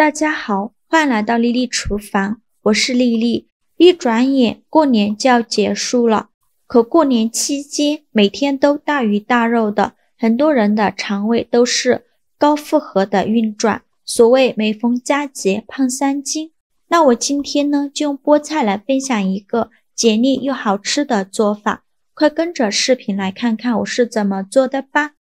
大家好，欢迎来到丽丽厨房，我是丽丽。一转眼过年就要结束了，可过年期间每天都大鱼大肉的，很多人的肠胃都是高负荷的运转，所谓每逢佳节胖3斤。那我今天呢，就用菠菜来分享一个简历又好吃的做法，快跟着视频来看看我是怎么做的吧。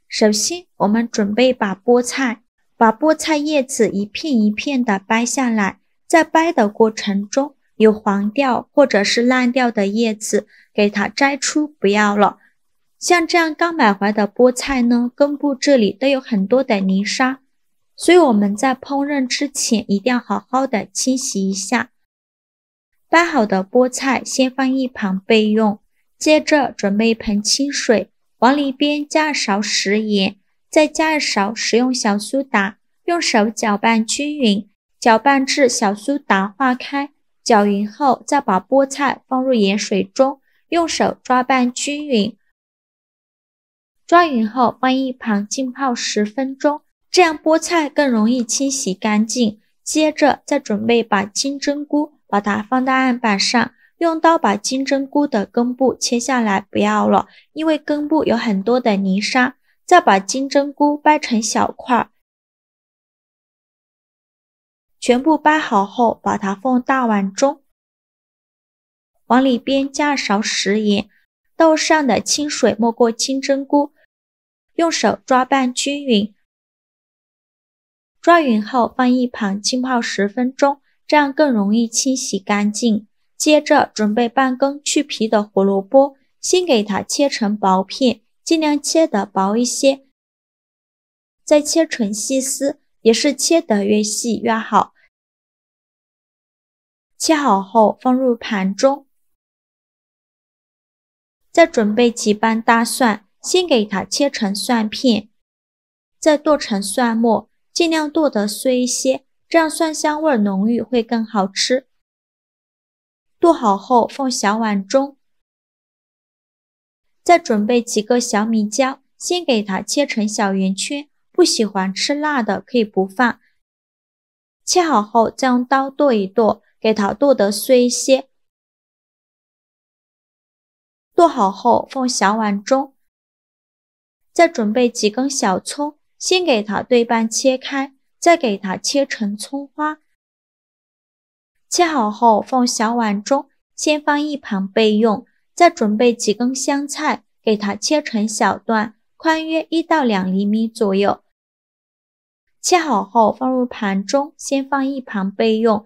首先我们准备把菠菜叶子一片一片的掰下来，在掰的过程中有黄掉或者是烂掉的叶子给它摘出不要了。像这样刚买回来的菠菜呢，根部这里都有很多的泥沙，所以我们在烹饪之前一定要好好的清洗一下。掰好的菠菜先放一旁备用，接着准备一盆清水，往里边加1勺食盐，再加1勺食用小苏打，用手搅拌均匀，搅拌至小苏打化开。搅匀后再把菠菜放入盐水中，用手抓拌均匀。抓匀后放一旁浸泡10分钟，这样菠菜更容易清洗干净。接着再准备把金针菇，把它放到案板上，用刀把金针菇的根部切下来不要了，因为根部有很多的泥沙。再把金针菇掰成小块，全部掰好后把它放大碗中，往里边加2勺食盐，豆上的清水没过金针菇，用手抓拌均匀。抓匀后放一旁浸泡10分钟，这样更容易清洗干净。接着准备半根去皮的胡萝卜，先给它切成薄片，尽量切得薄一些，再切成细丝，也是切得越细越好。切好后放入盘中，再准备几瓣大蒜，先给它切成蒜片，再剁成蒜末，尽量剁得碎一些，这样蒜香味浓郁会更好吃。剁好后放小碗中，再准备几个小米椒，先给它切成小圆圈，不喜欢吃辣的可以不放。切好后再用刀剁一剁，给它剁得碎一些。剁好后放小碗中，再准备几根小葱，先给它对半切开，再给它切成葱花。切好后放小碗中，先放一旁备用。再准备几根香菜，给它切成小段，宽约1到2厘米左右。切好后放入盘中，先放一旁备用。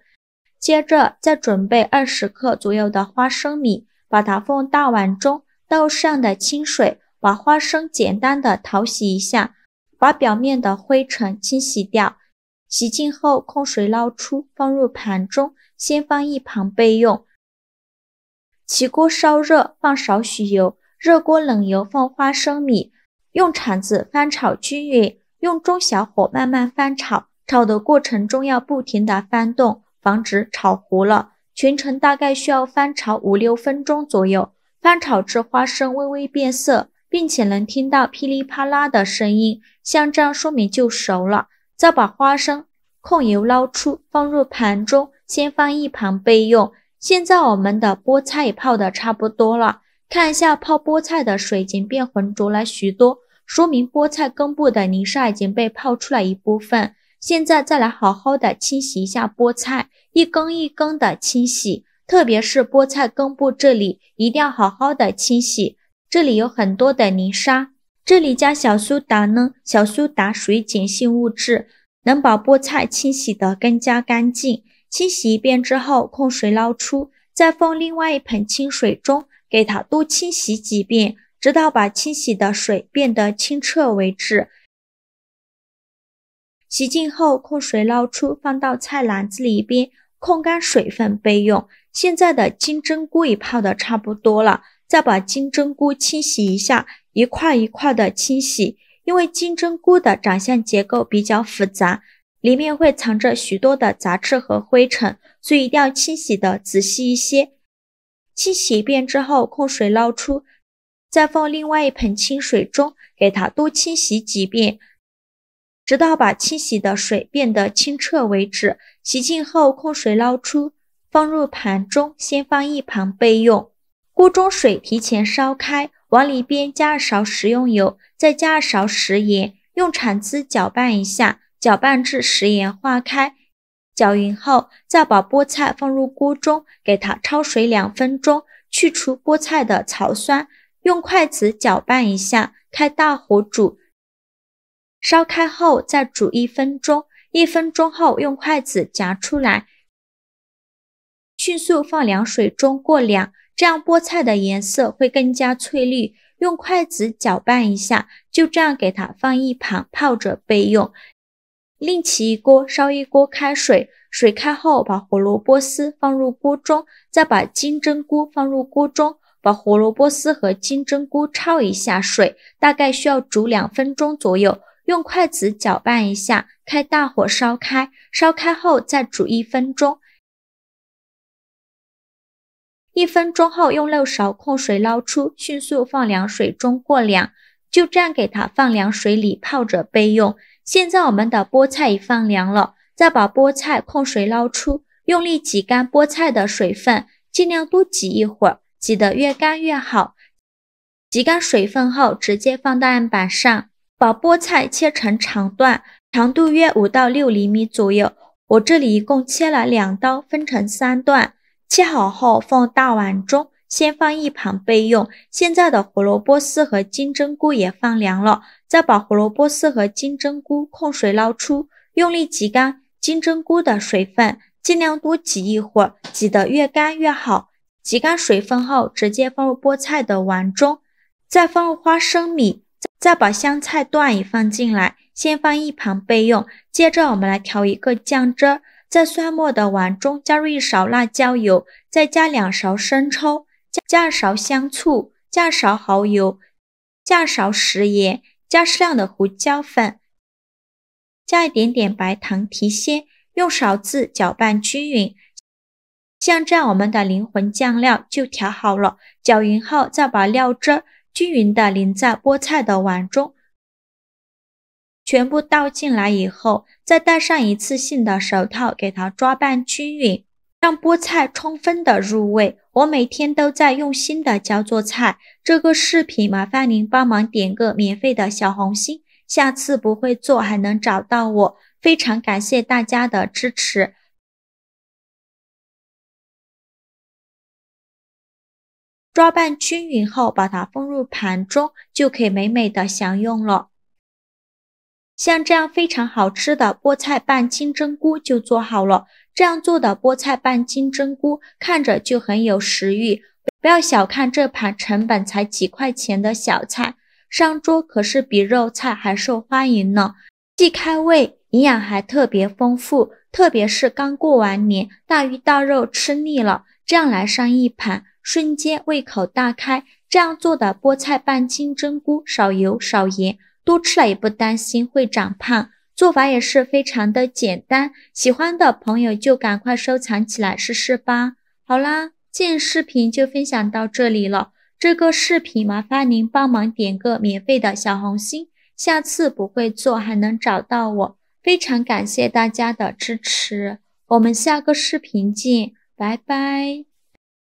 接着再准备20克左右的花生米，把它放大碗中，倒上的清水，把花生简单的淘洗一下，把表面的灰尘清洗掉。洗净后控水捞出，放入盘中，先放一旁备用。起锅烧热，放少许油，热锅冷油放花生米，用铲子翻炒均匀，用中小火慢慢翻炒，炒的过程中要不停地翻动，防止炒糊了。全程大概需要翻炒5-6分钟左右，翻炒至花生微微变色，并且能听到噼里啪啦的声音，像这样说明就熟了。再把花生控油捞出，放入盘中，先放一旁备用。现在我们的菠菜也泡得差不多了，看一下泡菠菜的水已经变浑浊了许多，说明菠菜根部的泥沙已经被泡出来一部分。现在再来好好的清洗一下菠菜，一根一根的清洗，特别是菠菜根部这里一定要好好的清洗，这里有很多的泥沙。这里加小苏打呢，小苏打属于碱性物质，能把菠菜清洗得更加干净。清洗一遍之后控水捞出，再放另外一盆清水中，给它多清洗几遍，直到把清洗的水变得清澈为止。洗净后控水捞出，放到菜篮子里边，控干水分备用。现在的金针菇也泡得差不多了，再把金针菇清洗一下，一块一块的清洗，因为金针菇的长相结构比较复杂，里面会藏着许多的杂质和灰尘，所以一定要清洗的仔细一些。清洗一遍之后控水捞出，再放另外一盆清水中，给它多清洗几遍，直到把清洗的水变得清澈为止。洗净后控水捞出，放入盘中，先放一旁备用。锅中水提前烧开，往里边加2勺食用油，再加2勺食盐，用铲子搅拌一下，搅拌至食盐化开。搅匀后，再把菠菜放入锅中，给它焯水2分钟，去除菠菜的草酸，用筷子搅拌一下，开大火煮。烧开后再煮1分钟，1分钟后用筷子夹出来，迅速放凉水中过凉，这样菠菜的颜色会更加翠绿。用筷子搅拌一下，就这样给它放一旁泡着备用。另起一锅，烧一锅开水，水开后把胡萝卜丝放入锅中，再把金针菇放入锅中，把胡萝卜丝和金针菇焯一下水，大概需要煮2分钟左右。用筷子搅拌一下，开大火烧开，烧开后再煮1分钟。1分钟后用漏勺控水捞出，迅速放凉水中过凉，就这样给它放凉水里泡着备用。现在我们的菠菜已放凉了，再把菠菜控水捞出，用力挤干菠菜的水分，尽量多挤一会儿，挤得越干越好。挤干水分后，直接放到案板上。把菠菜切成长段，长度约5到6厘米左右。我这里一共切了2刀，分成3段。切好后放大碗中，先放一旁备用。现在的胡萝卜丝和金针菇也放凉了，再把胡萝卜丝和金针菇控水捞出，用力挤干金针菇的水分，尽量多挤一会儿，挤得越干越好。挤干水分后，直接放入菠菜的碗中，再放入花生米，再把香菜段也放进来，先放一旁备用。接着我们来调一个酱汁儿，在蒜末的碗中加入1勺辣椒油，再加2勺生抽，加2勺香醋，加2勺蚝油，加2勺食盐，加适量的胡椒粉，加一点点白糖提鲜，用勺子搅拌均匀。像这样我们的灵魂酱料就调好了，搅匀后再把料汁均匀地淋在菠菜的碗中，全部倒进来以后，再戴上一次性的手套给它抓拌均匀，让菠菜充分的入味。我每天都在用心的教做菜，这个视频麻烦您帮忙点个免费的小红心，下次不会做还能找到我，非常感谢大家的支持。抓拌均匀后，把它放入盘中，就可以美美的享用了。像这样非常好吃的菠菜拌金针菇就做好了。这样做的菠菜拌金针菇看着就很有食欲，不要小看这盘成本才几块钱的小菜，上桌可是比肉菜还受欢迎呢。既开胃，营养还特别丰富，特别是刚过完年，大鱼大肉吃腻了，这样来上一盘，瞬间胃口大开。这样做的菠菜拌金针菇少油少盐，多吃了也不担心会长胖，做法也是非常的简单，喜欢的朋友就赶快收藏起来试试吧。好啦，今天视频就分享到这里了，这个视频麻烦您帮忙点个免费的小红心，下次不会做还能找到我，非常感谢大家的支持，我们下个视频见，拜拜。